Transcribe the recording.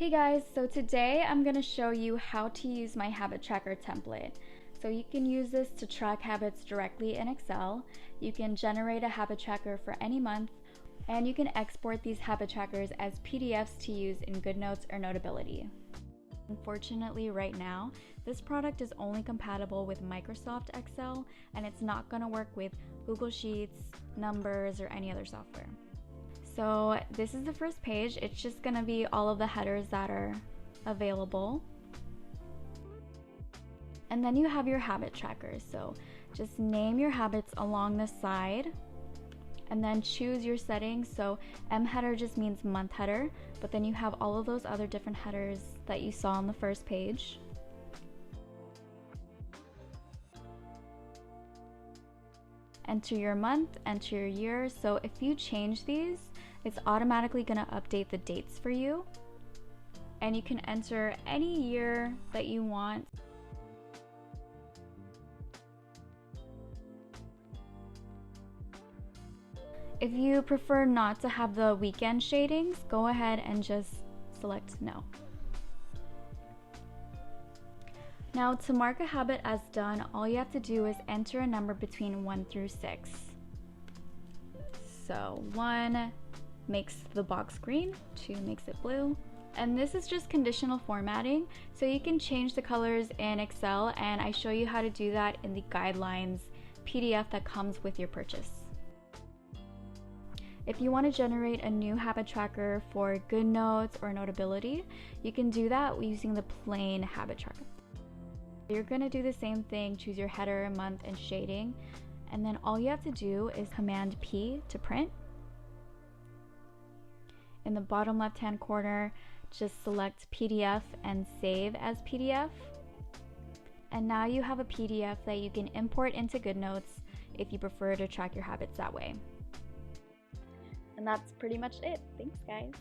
Hey guys, so today I'm going to show you how to use my habit tracker template. So you can use this to track habits directly in Excel. You can generate a habit tracker for any month, and you can export these habit trackers as PDFs to use in GoodNotes or Notability. Unfortunately, right now, this product is only compatible with Microsoft Excel, and it's not going to work with Google Sheets, Numbers, or any other software. So this is the first page. It's just going to be all of the headers that are available. And then you have your habit trackers. So just name your habits along the side and then choose your settings. So M header just means month header, but then you have all of those other different headers that you saw on the first page. Enter your month, enter your year. So if you change these, it's automatically going to update the dates for you. And you can enter any year that you want. If you prefer not to have the weekend shadings, go ahead and just select no. Now, to mark a habit as done, all you have to do is enter a number between 1 through 6. So 1 makes the box green, 2 makes it blue. And this is just conditional formatting, so you can change the colors in Excel, and I show you how to do that in the guidelines PDF that comes with your purchase. If you want to generate a new habit tracker for GoodNotes or Notability, you can do that using the plain habit tracker. You're going to do the same thing, choose your header, month, and shading, and then all you have to do is Command P to print. In the bottom left-hand corner, just select PDF and save as PDF. And now you have a PDF that you can import into GoodNotes if you prefer to track your habits that way. And that's pretty much it. Thanks, guys.